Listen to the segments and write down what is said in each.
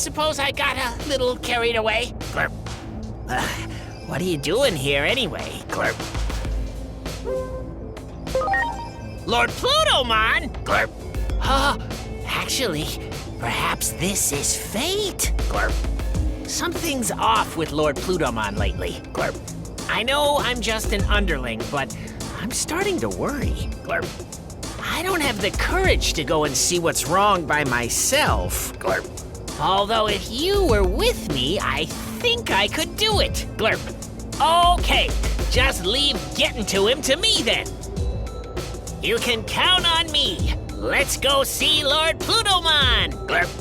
suppose I got a little carried away. Glurp. What are you doing here anyway? Glurp. Lord Plutomon? Glurp. Actually, perhaps this is fate. Glurp. Something's off with Lord Plutomon lately. Glurp. I know I'm just an underling, but I'm starting to worry. Glurp. I don't have the courage to go and see what's wrong by myself. Glurp. Although if you were with me, I think I could do it. Glurp. Okay, just leave getting to him to me then. You can count on me. Let's go see Lord Plutomon. Glurp.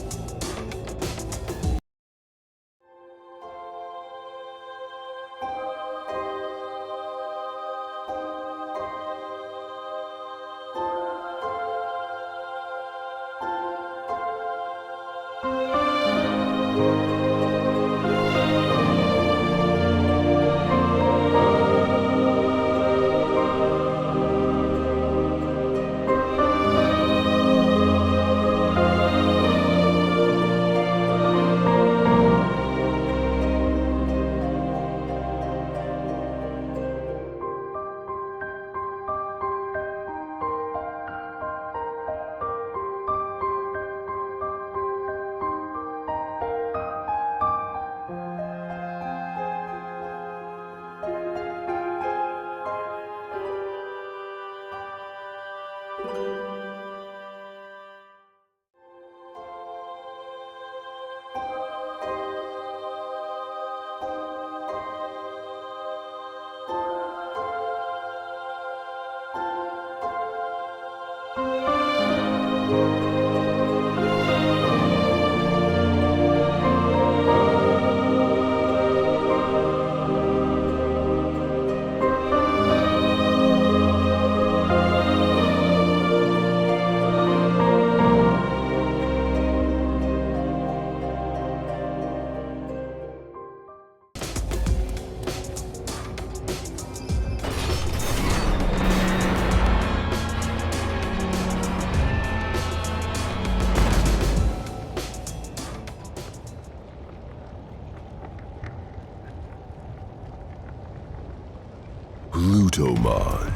Plutomon,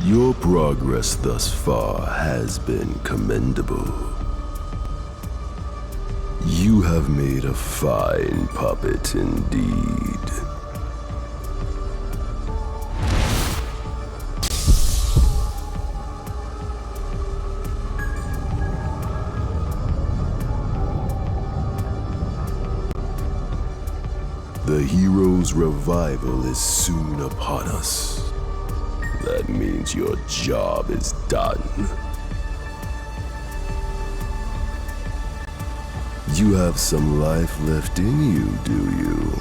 your progress thus far has been commendable. You have made a fine puppet indeed. The hero's revival is soon upon us. That means your job is done. You have some life left in you, do you?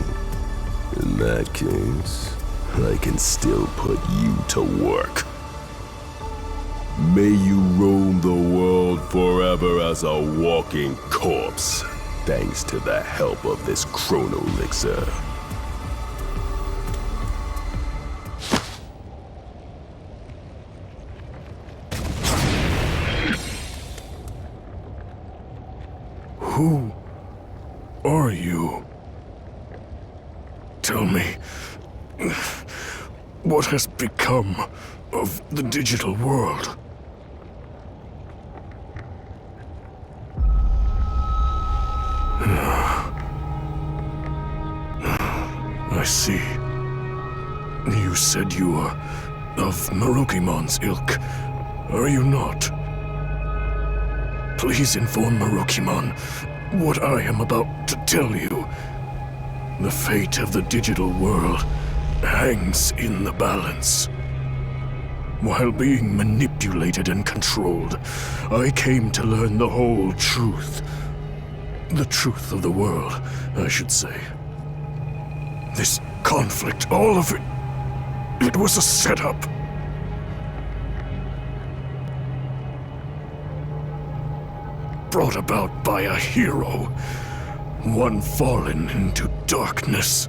In that case, I can still put you to work. May you roam the world forever as a walking corpse, thanks to the help of this chrono elixir. Who are you? Tell me, what has become of the digital world? I see. You said you are of Marukimon's ilk, are you not? Please inform Marukimon what I am about to tell you. The fate of the digital world hangs in the balance. While being manipulated and controlled, I came to learn the whole truth. The truth of the world, I should say. This conflict, all of it, it was a setup. Brought about by a hero, one fallen into darkness.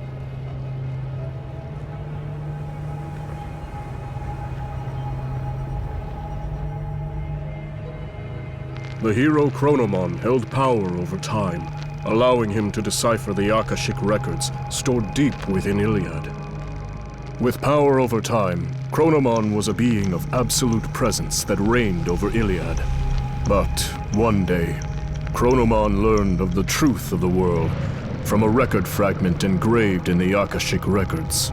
The hero Chronomon held power over time allowing him to decipher the Akashic records stored deep within Iliad. With power over time, Chronomon was a being of absolute presence that reigned over Iliad. But one day, Chronomon learned of the truth of the world from a record fragment engraved in the Akashic records.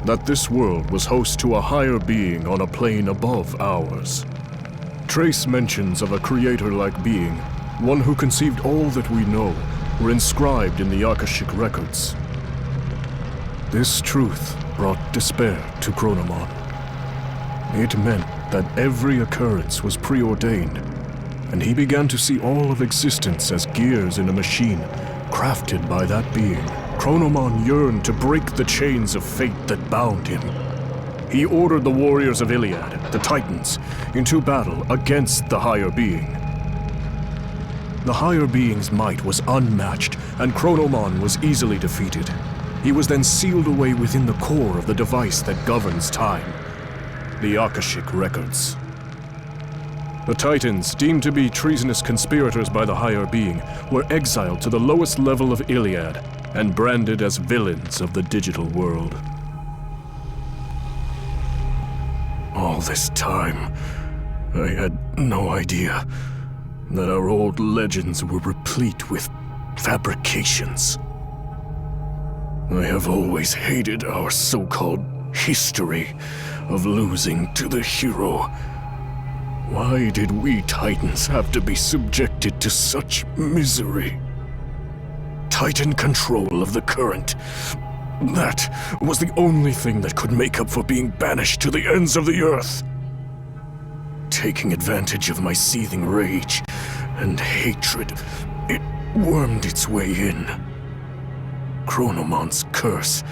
That this world was host to a higher being on a plane above ours. Trace mentions of a creator-like being, one who conceived all that we know, were inscribed in the Akashic records. This truth brought despair to Chronomon. It meant that every occurrence was preordained, and he began to see all of existence as gears in a machine crafted by that being. Chronomon yearned to break the chains of fate that bound him. He ordered the warriors of Iliad, the Titans, into battle against the higher being. The higher being's might was unmatched, and Chronomon was easily defeated. He was then sealed away within the core of the device that governs time, the Akashic records. The Titans, deemed to be treasonous conspirators by the higher being, were exiled to the lowest level of Iliad and branded as villains of the digital world. All this time, I had no idea that our old legends were replete with fabrications. I have always hated our so-called history of losing to the hero. Why did we Titans have to be subjected to such misery? Titan control of the current. That was the only thing that could make up for being banished to the ends of the earth. Taking advantage of my seething rage and hatred, it wormed its way in. Chronomon's curse,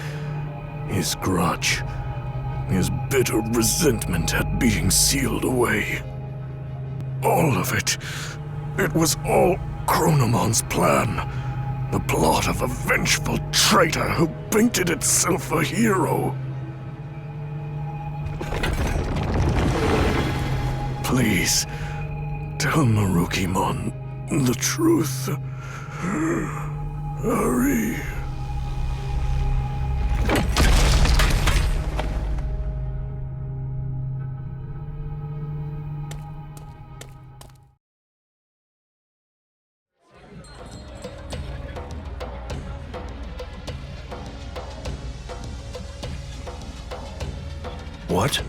his grudge, his bitter resentment at being sealed away. All of it. It was all Chronomon's plan. The plot of a vengeful traitor who painted itself a hero. Please, tell Marukimon the truth. Hurry. What?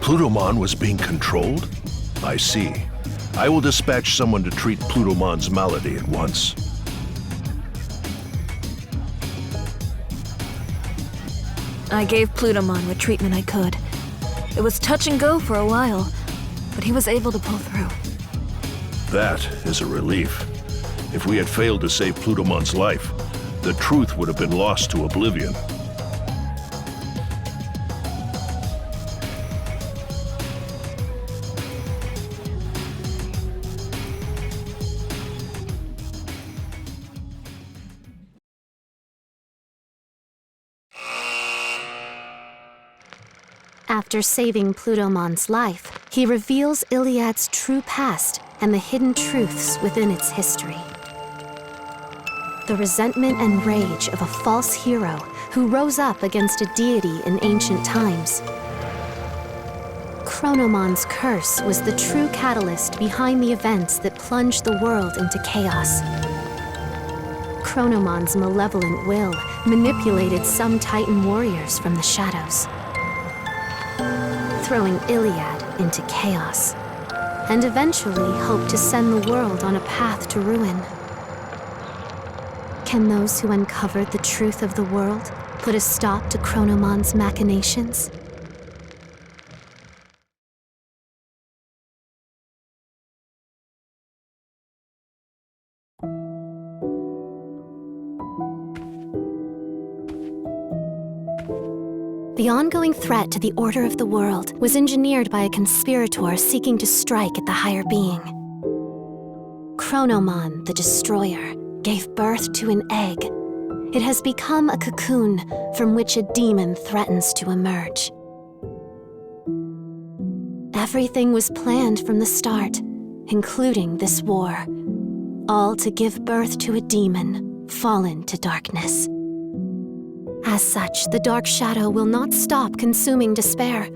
Plutomon was being controlled? I see. I will dispatch someone to treat Plutomon's malady at once. I gave Plutomon what treatment I could. It was touch and go for a while, but he was able to pull through. That is a relief. If we had failed to save Plutomon's life, the truth would have been lost to oblivion. After saving Plutomon's life, he reveals Iliad's true past and the hidden truths within its history. The resentment and rage of a false hero who rose up against a deity in ancient times. Chronomon's curse was the true catalyst behind the events that plunged the world into chaos. Chronomon's malevolent will manipulated some Titan warriors from the shadows, throwing Iliad into chaos, and eventually hoped to send the world on a path to ruin. Can those who uncovered the truth of the world put a stop to Chronomon's machinations? The ongoing threat to the order of the world was engineered by a conspirator seeking to strike at the higher being. Chronomon, the Destroyer, gave birth to an egg. It has become a cocoon from which a demon threatens to emerge. Everything was planned from the start, including this war. all to give birth to a demon, fallen to darkness. As such, the dark shadow will not stop consuming despair.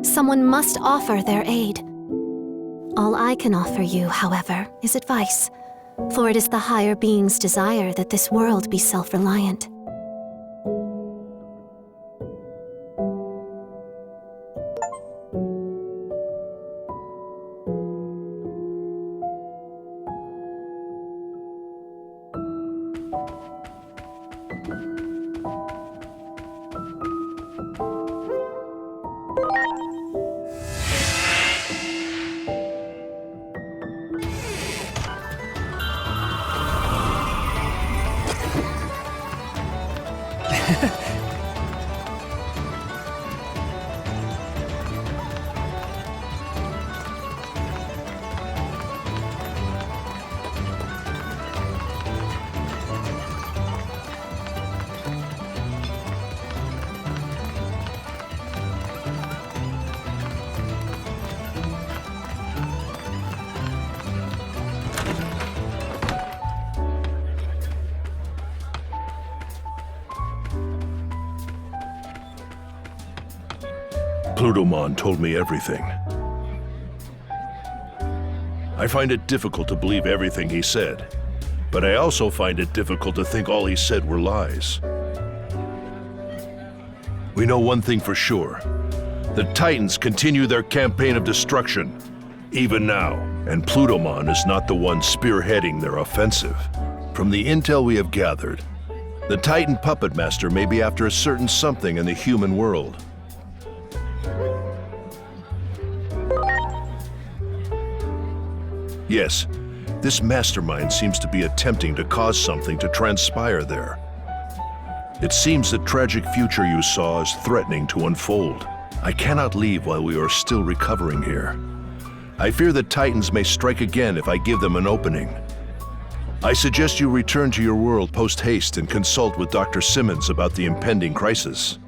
Someone must offer their aid. All I can offer you, however, is advice, for it is the higher being's desire that this world be self-reliant. Plutomon told me everything. I find it difficult to believe everything he said, but I also find it difficult to think all he said were lies. We know one thing for sure. The Titans continue their campaign of destruction, even now, and Plutomon is not the one spearheading their offensive. From the intel we have gathered, the Titan Puppet Master may be after a certain something in the human world. Yes, this mastermind seems to be attempting to cause something to transpire there. It seems the tragic future you saw is threatening to unfold. I cannot leave while we are still recovering here. I fear the Titans may strike again if I give them an opening. I suggest you return to your world post-haste and consult with Dr. Simmons about the impending crisis.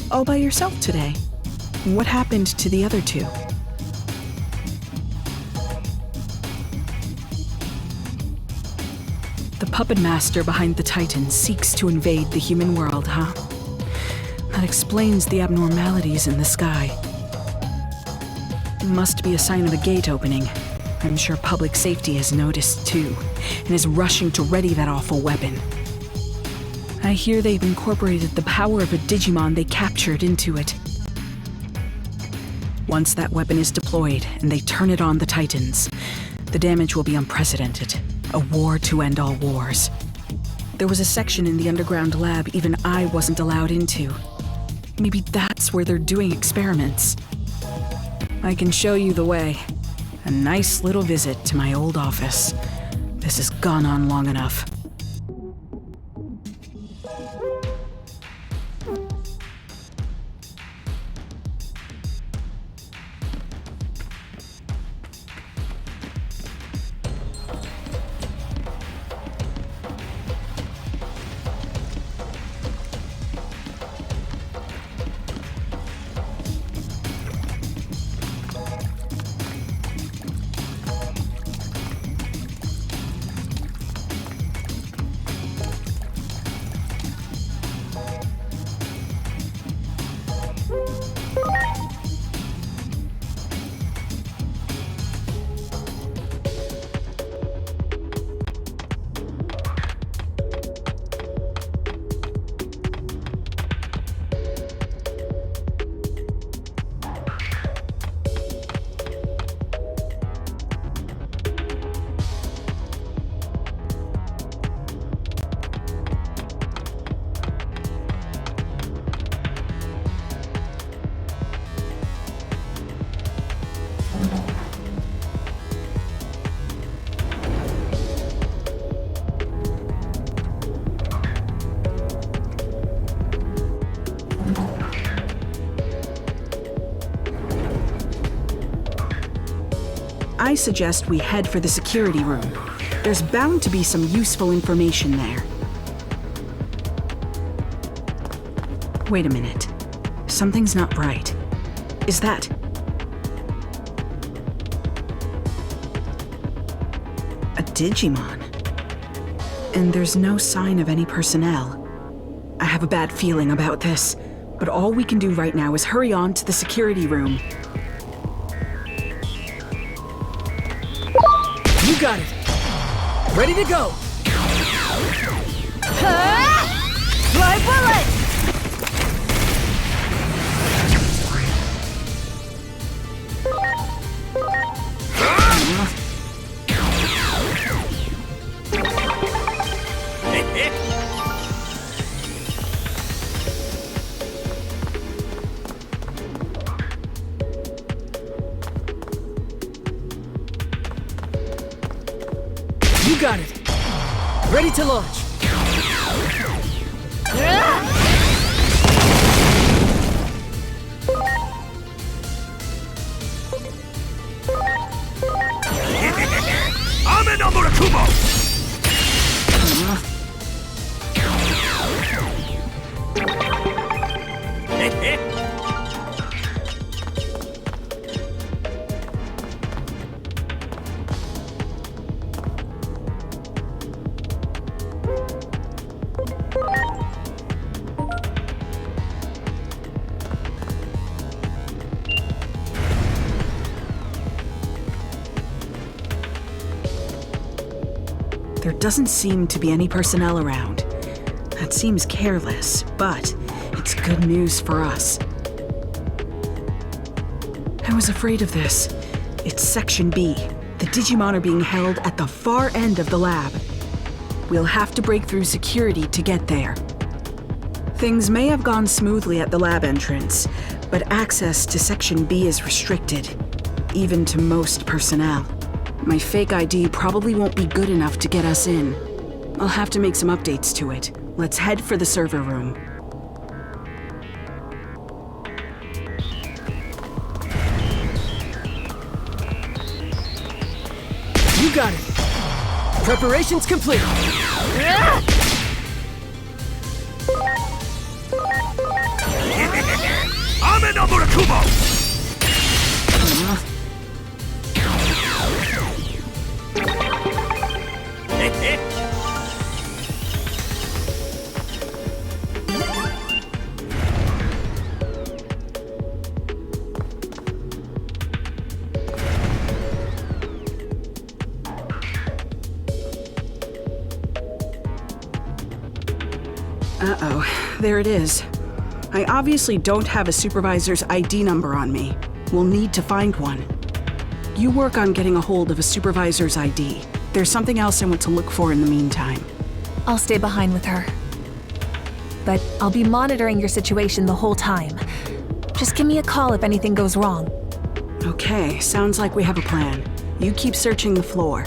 All by yourself today? What happened to the other two? The puppet master behind the Titans seeks to invade the human world, huh? That explains the abnormalities in the sky. Must be a sign of a gate opening. I'm sure public safety has noticed too, and is rushing to ready that awful weapon. I hear they've incorporated the power of a Digimon they captured into it. Once that weapon is deployed and they turn it on the Titans, the damage will be unprecedented. A war to end all wars. There was a section in the underground lab even I wasn't allowed into. Maybe that's where they're doing experiments. I can show you the way. A nice little visit to my old office. This has gone on long enough. I suggest we head for the security room. There's bound to be some useful information there. Wait a minute. Something's not right. Is that... a Digimon? And there's no sign of any personnel. I have a bad feeling about this, but all we can do right now is hurry on to the security room. You got it! Ready to go! Fly bullet! You got it! Ready to launch! I'm in Amurakumo! There doesn't seem to be any personnel around. That seems careless, but it's good news for us. I was afraid of this. It's Section B. The Digimon are being held at the far end of the lab. We'll have to break through security to get there. Things may have gone smoothly at the lab entrance, but access to Section B is restricted, even to most personnel. My fake ID probably won't be good enough to get us in. I'll have to make some updates to it. Let's head for the server room. You got it! Preparations complete! I'm in Amurakumo! Uh-oh, there it is. I obviously don't have a supervisor's ID number on me. We'll need to find one. You work on getting a hold of a supervisor's ID. There's something else I want to look for in the meantime. I'll stay behind with her. But I'll be monitoring your situation the whole time. Just give me a call if anything goes wrong. Okay, sounds like we have a plan. You keep searching the floor.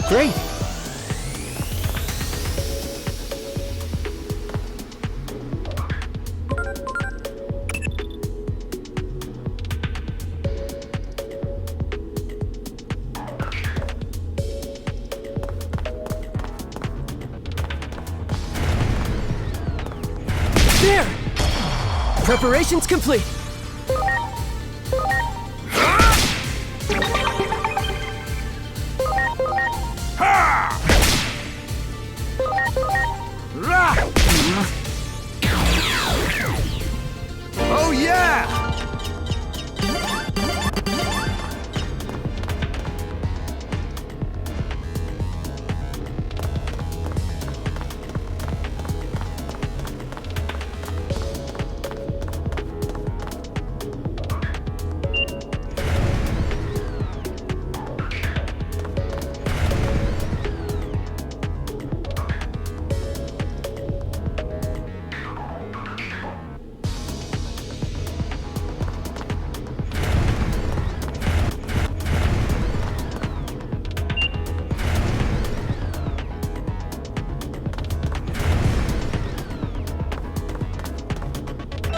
Great! There! Preparations complete! Oh yeah!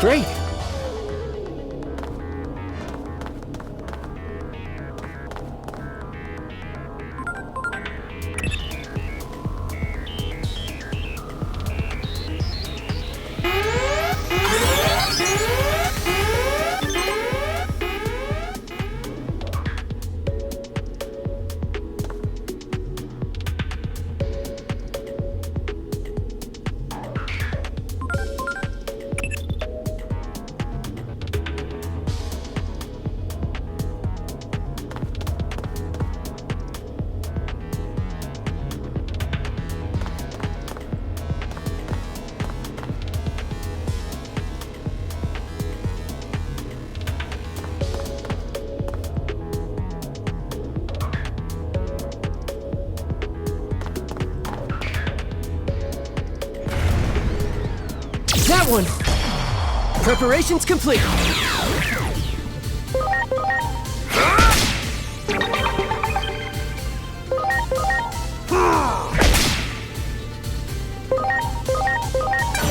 Great! That one! Preparations complete!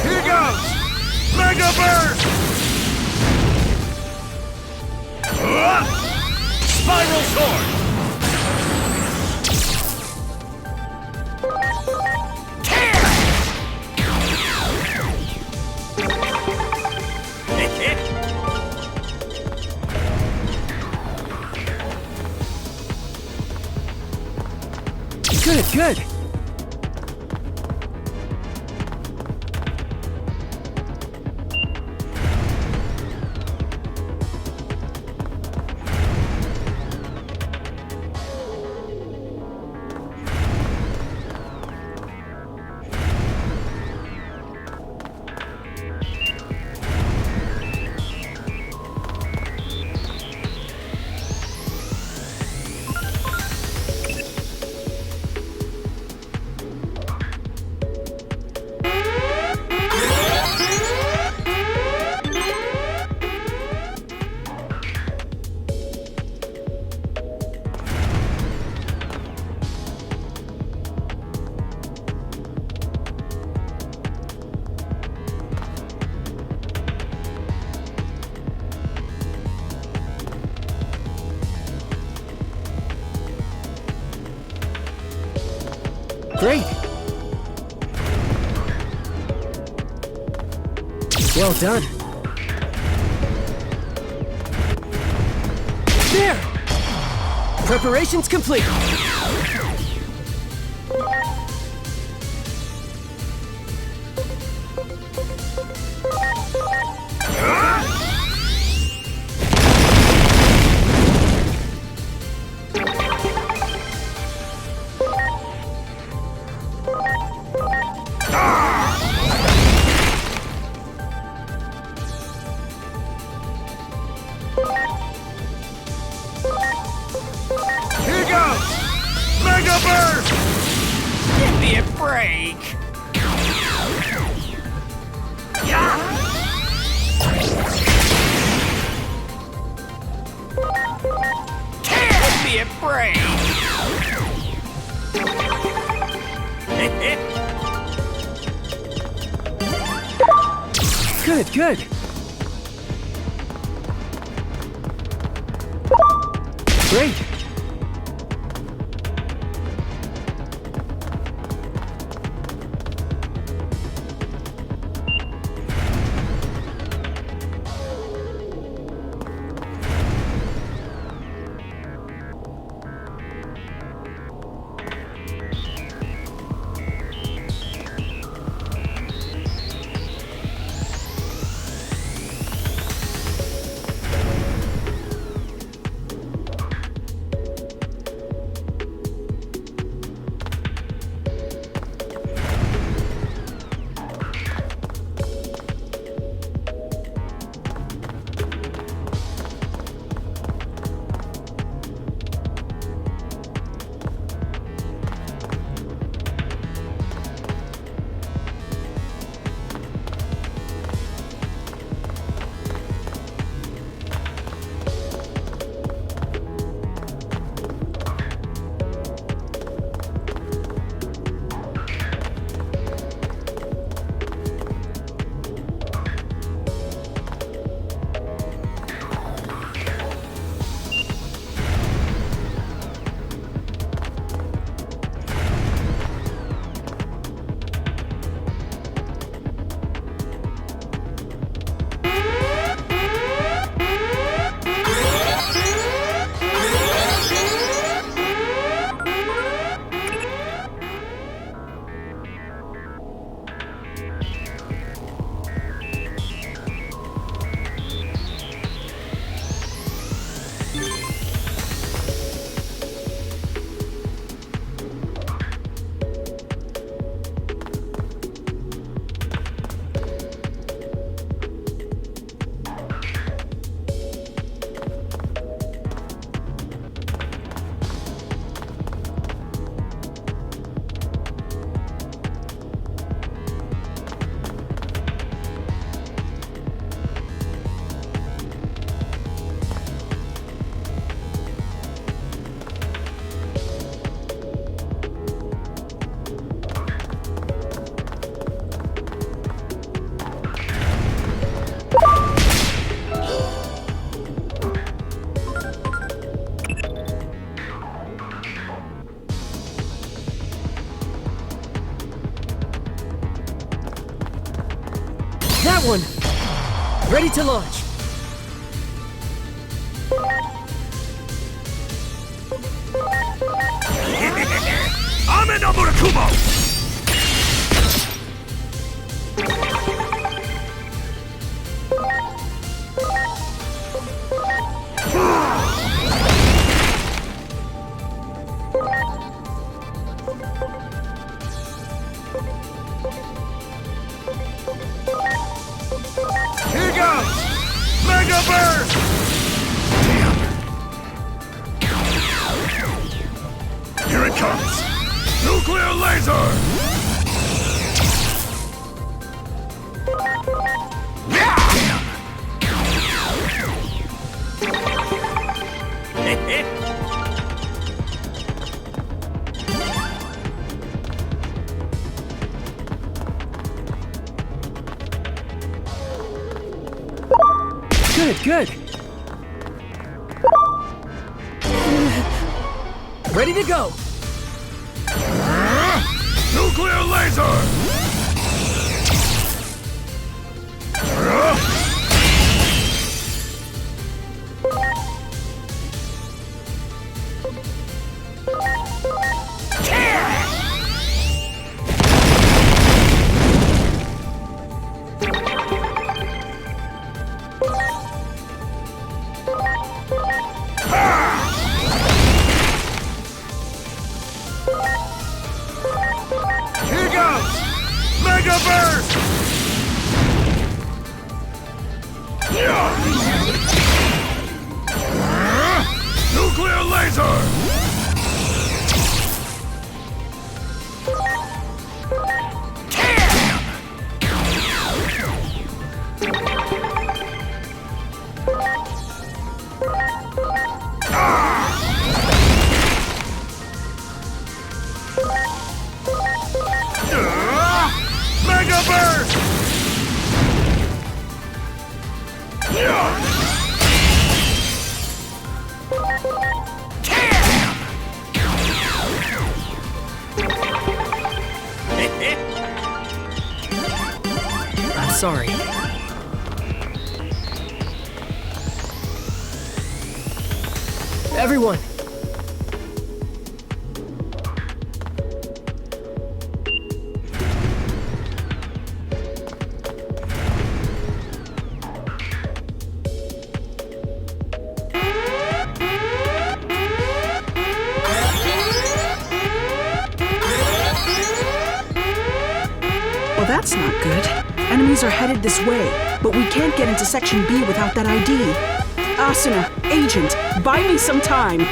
Here goes! Mega Burst! Spiral Sword! Good, good! Great! Well done. There! Preparations complete! Here goes! Mega Burst! Give me a break! Give me a break! Good, good! Great! That one! Ready to launch! I'm in Kubo! Here goes! Mega Burst! Here it comes! Nuclear laser! Good, good! Ready to go! Nuclear laser! Here goes! Mega Burst! Nuclear laser! Mega Burst! I'm sorry. Everyone! Well, that's not good. Enemies are headed this way, but we can't get into Section B without that ID. Asuna, Agent, buy me some time.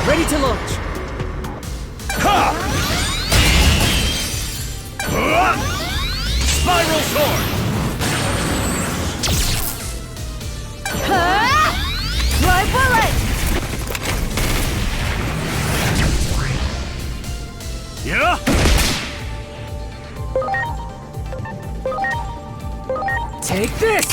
Ready to launch! Spiral Sword! My bullet! Yeah? Take this!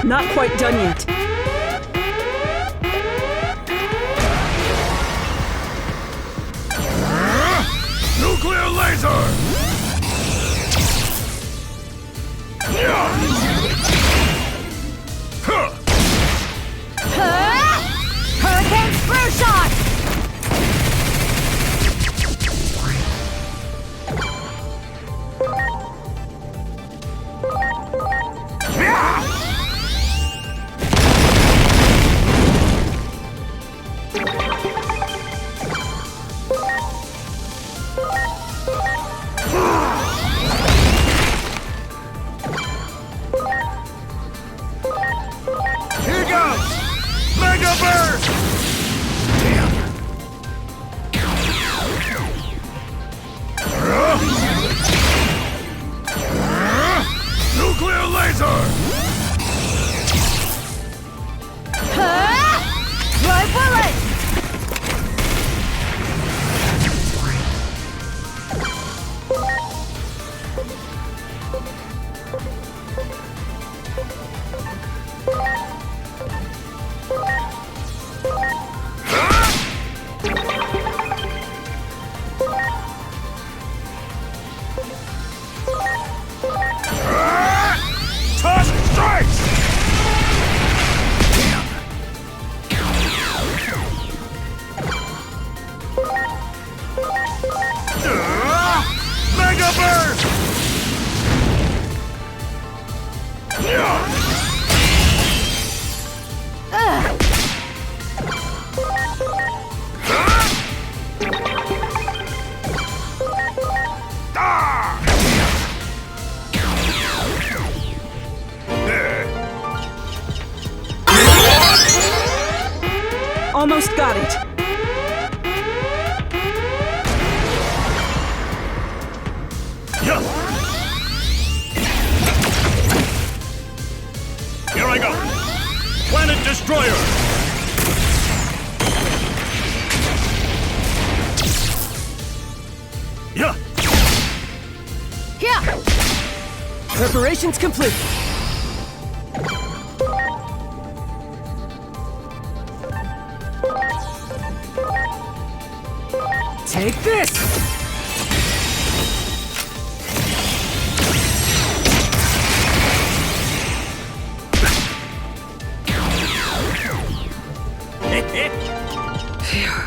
Not quite done yet. Nuclear laser! Hurricane Screw Shot! Here goes! Mega Burst! Nuclear laser! My bullet! Almost got it. Here I go! Planet Destroyer! Yeah! Yeah! Preparations complete. Take this!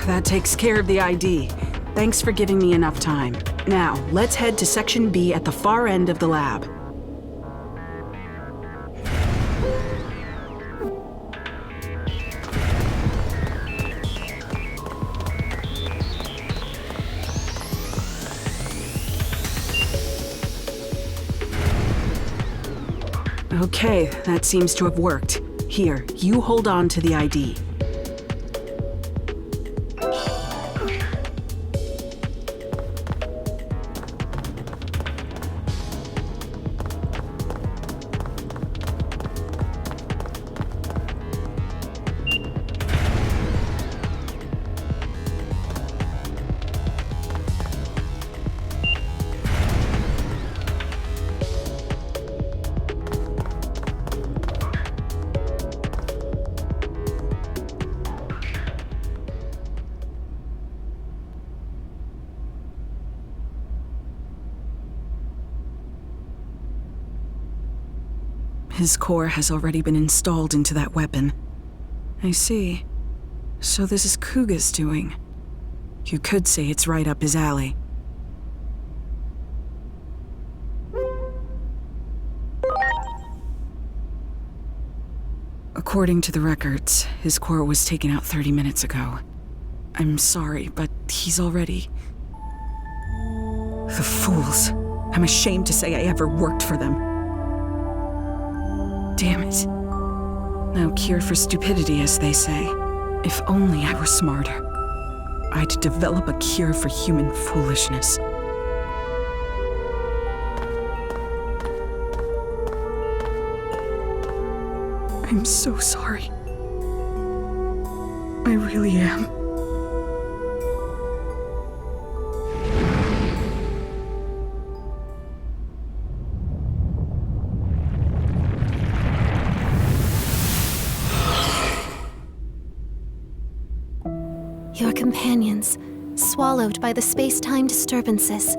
That takes care of the ID. Thanks for giving me enough time. Now, let's head to Section B at the far end of the lab. Okay, that seems to have worked. Here, you hold on to the ID. His core has already been installed into that weapon. I see. So this is Kuga's doing. You could say it's right up his alley. According to the records, his core was taken out 30 minutes ago. I'm sorry, but he's already... The fools. I'm ashamed to say I ever worked for them. Damn it. No cure for stupidity, as they say. If only I were smarter. I'd develop a cure for human foolishness. I'm so sorry. I really am. Your companions, swallowed by the space-time disturbances,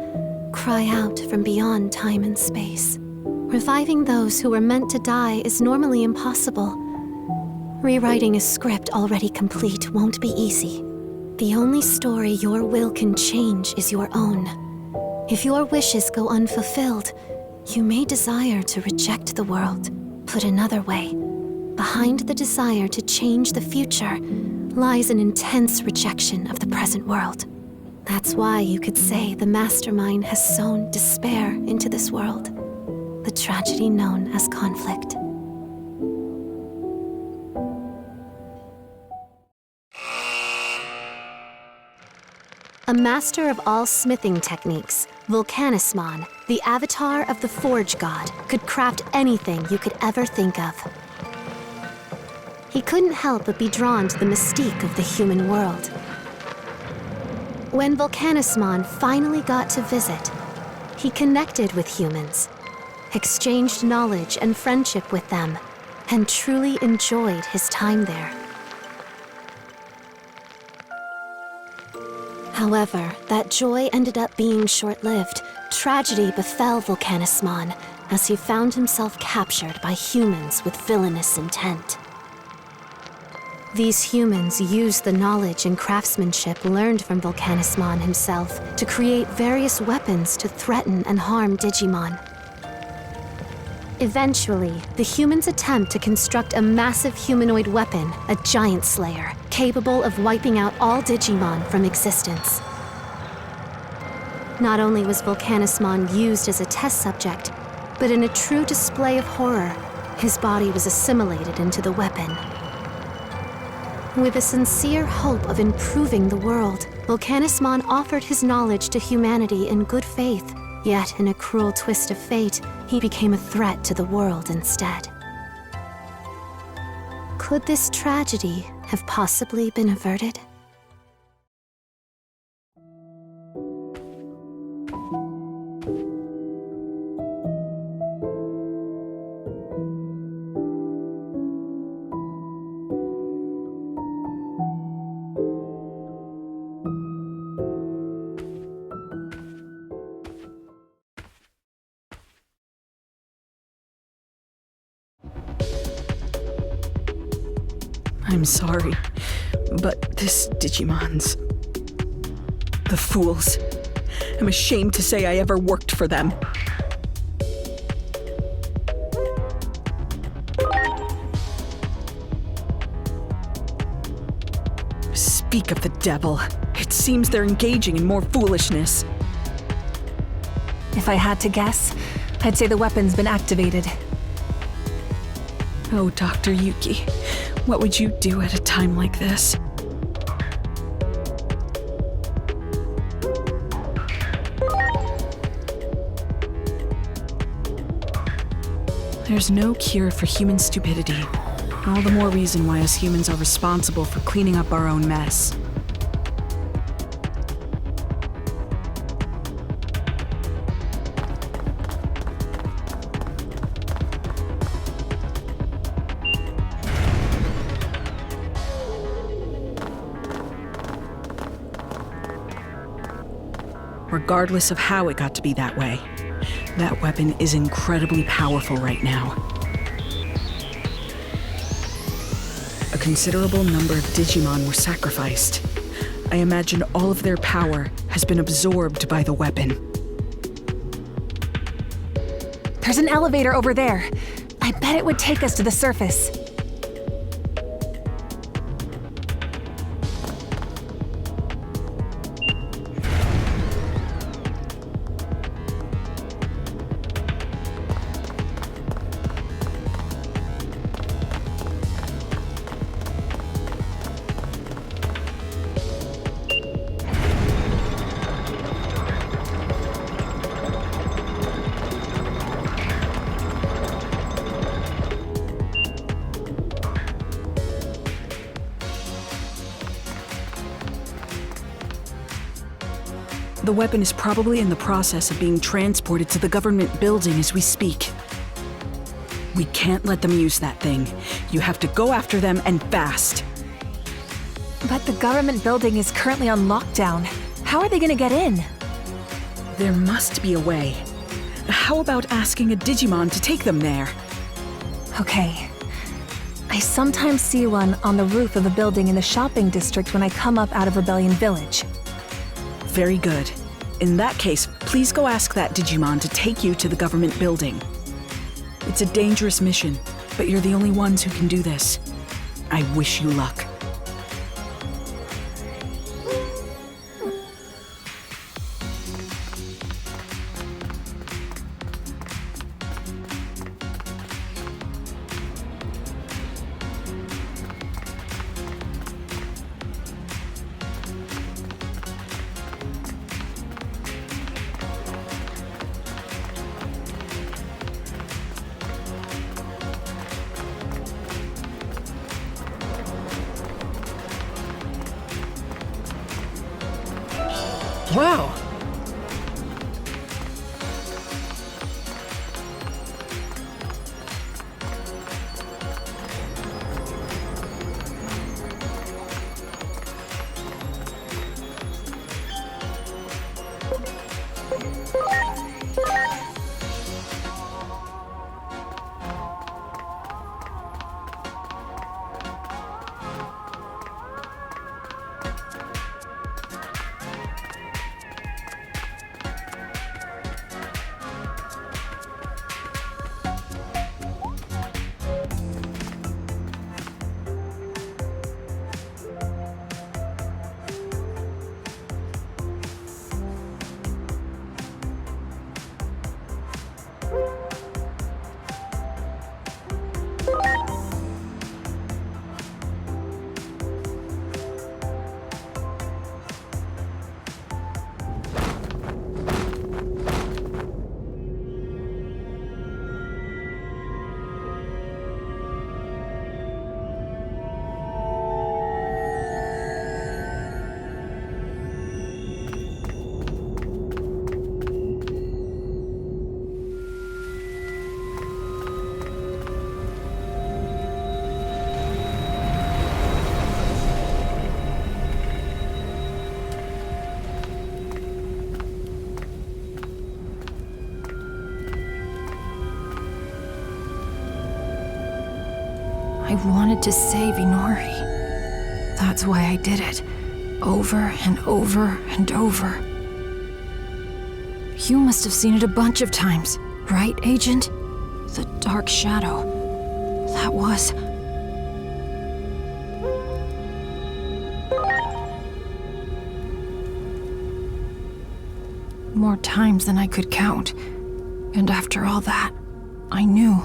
cry out from beyond time and space. Reviving those who were meant to die is normally impossible. Rewriting a script already complete won't be easy. The only story your will can change is your own. If your wishes go unfulfilled, you may desire to reject the world. Put another way, behind the desire to change the future lies an intense rejection of the present world. That's why you could say the mastermind has sown despair into this world, the tragedy known as conflict. A master of all smithing techniques, Volcanismon, the avatar of the Forge God, could craft anything you could ever think of. He couldn't help but be drawn to the mystique of the human world. When Volcanismon finally got to visit, he connected with humans, exchanged knowledge and friendship with them, and truly enjoyed his time there. However, that joy ended up being short-lived. Tragedy befell Volcanismon as he found himself captured by humans with villainous intent. These humans used the knowledge and craftsmanship learned from Volcanismon himself to create various weapons to threaten and harm Digimon. Eventually, the humans attempt to construct a massive humanoid weapon, a giant slayer, capable of wiping out all Digimon from existence. Not only was Volcanismon used as a test subject, but in a true display of horror, his body was assimilated into the weapon. With a sincere hope of improving the world, Volcanismon offered his knowledge to humanity in good faith. Yet, in a cruel twist of fate, he became a threat to the world instead. Could this tragedy have possibly been averted? I'm sorry, but this Digimon's... the fools. I'm ashamed to say I ever worked for them. Speak of the devil. It seems they're engaging in more foolishness. If I had to guess, I'd say the weapon's been activated. Oh, Dr. Yuki, what would you do at a time like this? There's no cure for human stupidity. All the more reason why us humans are responsible for cleaning up our own mess. Regardless of how it got to be that way, that weapon is incredibly powerful right now. A considerable number of Digimon were sacrificed. I imagine all of their power has been absorbed by the weapon. There's an elevator over there. I bet it would take us to the surface. The weapon is probably in the process of being transported to the government building as we speak. We can't let them use that thing. You have to go after them and fast. But the government building is currently on lockdown. How are they gonna get in? There must be a way. How about asking a Digimon to take them there? Okay. I sometimes see one on the roof of a building in the shopping district when I come up out of Rebellion Village. Very good. In that case, please go ask that Digimon to take you to the government building. It's a dangerous mission, but you're the only ones who can do this. I wish you luck. Wow! I wanted to save Inori. That's why I did it. Over and over and over. You must have seen it a bunch of times, right, Agent? The dark shadow. That was... more times than I could count. And after all that, I knew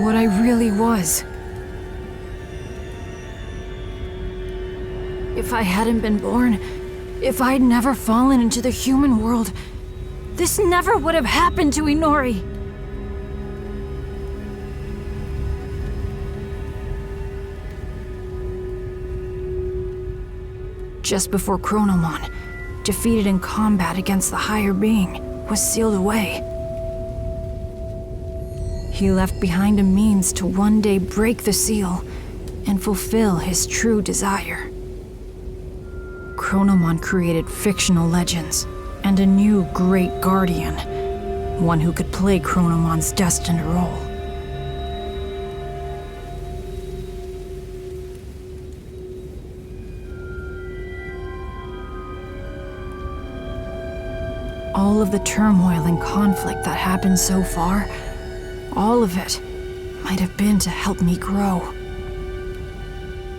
what I really was. If I hadn't been born, if I'd never fallen into the human world, this never would have happened to Inori. Just before Chronomon, defeated in combat against the higher being, was sealed away. He left behind a means to one day break the seal and fulfill his true desire. Chronomon created fictional legends and a new great guardian, one who could play Chronomon's destined role. All of the turmoil and conflict that happened so far, all of it might have been to help me grow.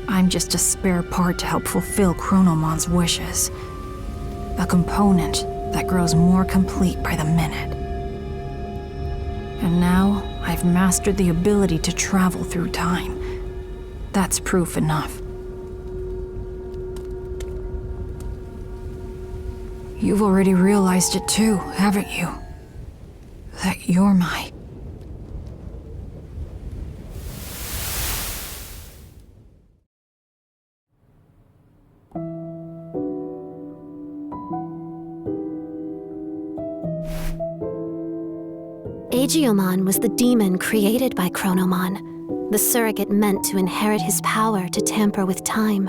I'm just a spare part to help fulfill Chronomon's wishes. A component that grows more complete by the minute. And now, I've mastered the ability to travel through time. That's proof enough. You've already realized it too, haven't you? That you're my... Agiomon was the demon created by Chronomon, the surrogate meant to inherit his power to tamper with time.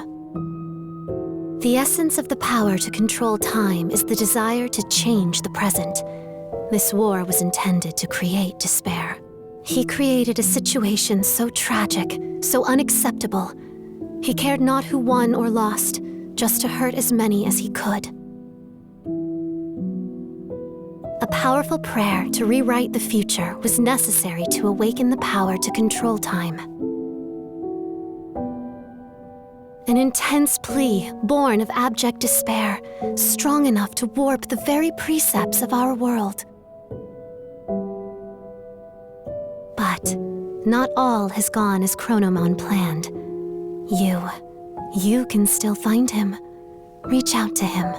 The essence of the power to control time is the desire to change the present. This war was intended to create despair. He created a situation so tragic, so unacceptable. He cared not who won or lost, just to hurt as many as he could. A powerful prayer to rewrite the future was necessary to awaken the power to control time. An intense plea born of abject despair, strong enough to warp the very precepts of our world. But not all has gone as Chronomon planned. You can still find him. Reach out to him.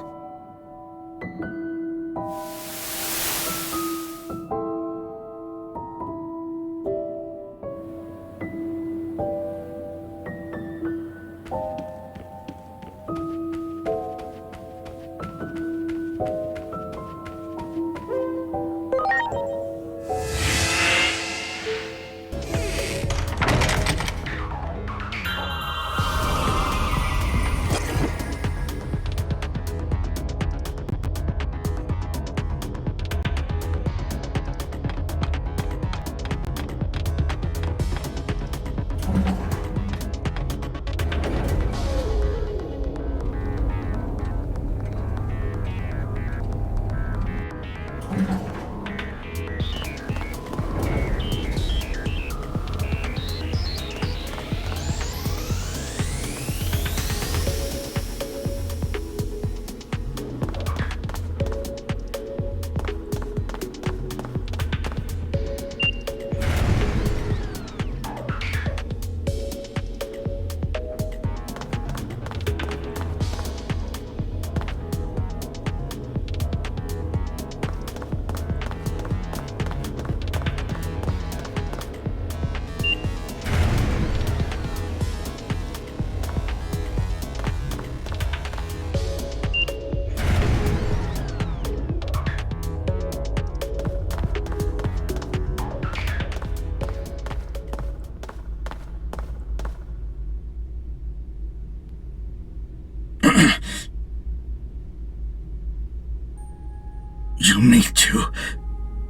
You need to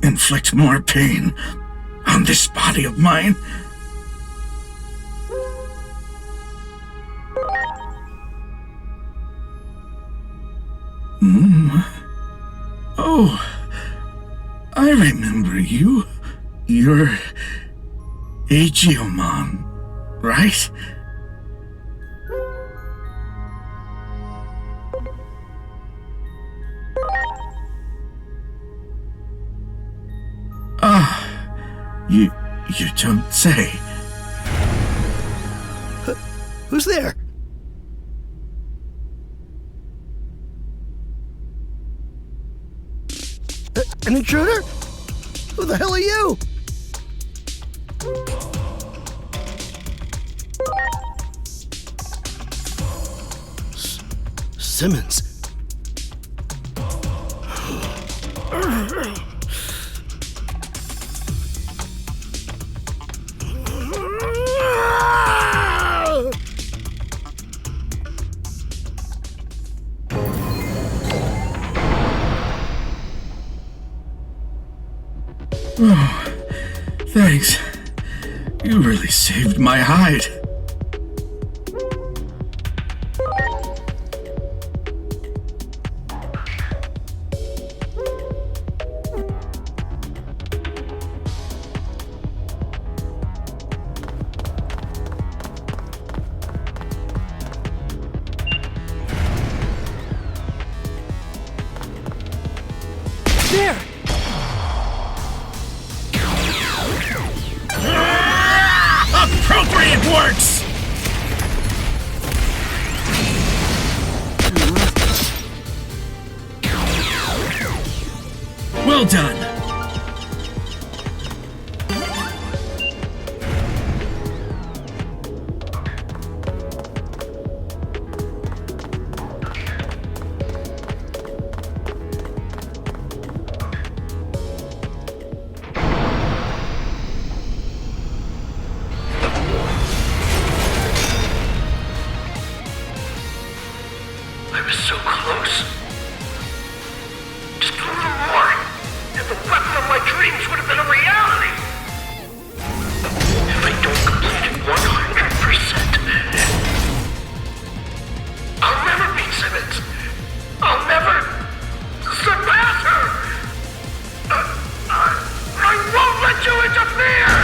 inflict more pain on this body of mine. Oh, I remember you. You're Digimon, right? You don't say. Who's there? An intruder? Who the hell are you? Simmons. Oh, thanks. You really saved my hide. There! Appropriate works! Well done. I was so close. Just a little more, and the weapon of my dreams would have been a reality. If I don't complete it 100%, I'll never beat Simmons. I'll never surpass her. I won't let you interfere.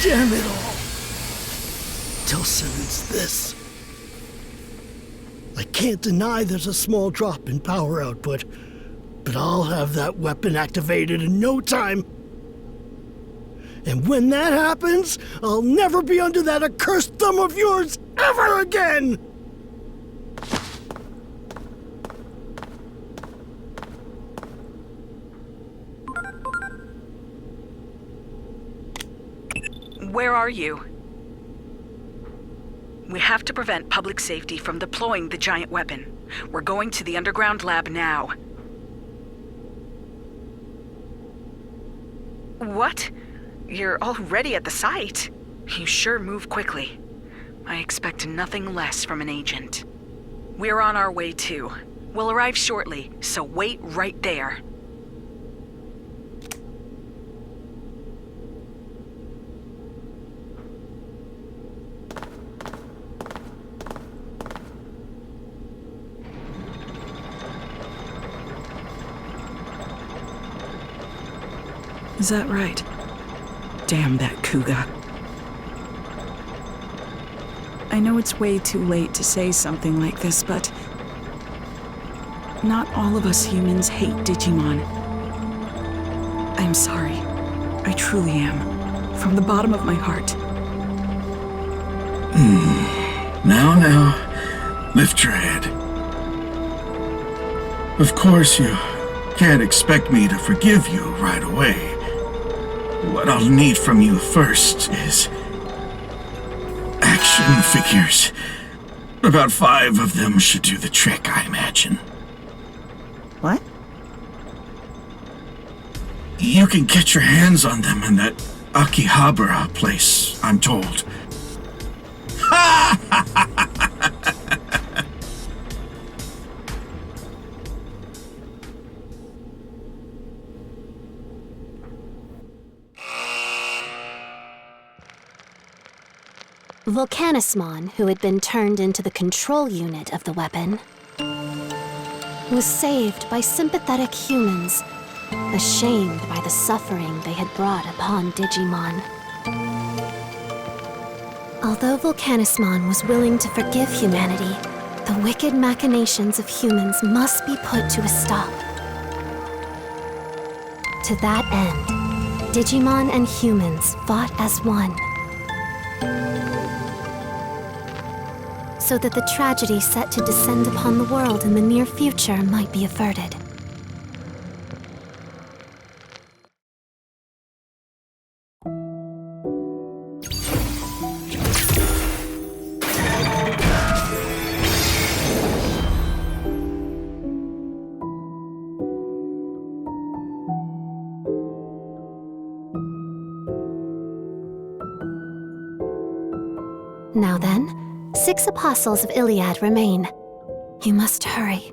Damn it all. Tell Simmons this. I can't deny there's a small drop in power output, but I'll have that weapon activated in no time. And when that happens, I'll never be under that accursed thumb of yours ever again! Where are you? We have to prevent public safety from deploying the giant weapon. We're going to the underground lab now. What? You're already at the site? You sure move quickly. I expect nothing less from an agent. We're on our way too. We'll arrive shortly, so wait right there. Is that right? Damn that Kuga. I know it's way too late to say something like this, but Not all of us humans hate Digimon. I'm sorry. I truly am. From the bottom of my heart. Now, lift your head. Of course, you can't expect me to forgive you right away. What I'll need from you first is action figures. About 5 of them should do the trick, I imagine. What? You can get your hands on them in that Akihabara place, I'm told. Volcanismon, who had been turned into the control unit of the weapon, was saved by sympathetic humans, ashamed by the suffering they had brought upon Digimon. Although Volcanismon was willing to forgive humanity, the wicked machinations of humans must be put to a stop. To that end, Digimon and humans fought as one, so that the tragedy set to descend upon the world in the near future might be averted. Now then, 6 apostles of Iliad remain. You must hurry.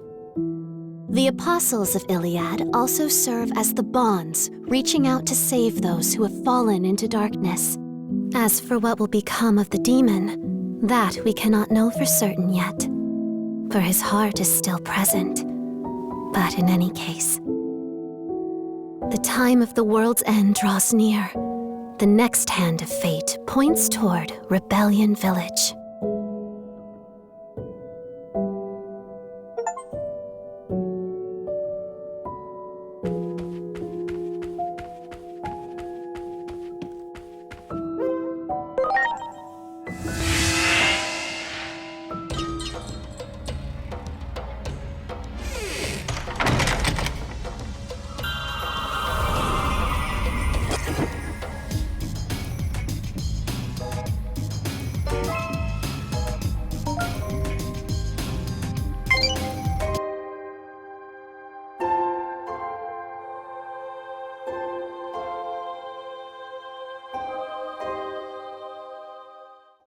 The apostles of Iliad also serve as the bonds, reaching out to save those who have fallen into darkness. As for what will become of the demon, that we cannot know for certain yet, for his heart is still present. But in any case, the time of the world's end draws near. The next hand of fate points toward Rebellion Village.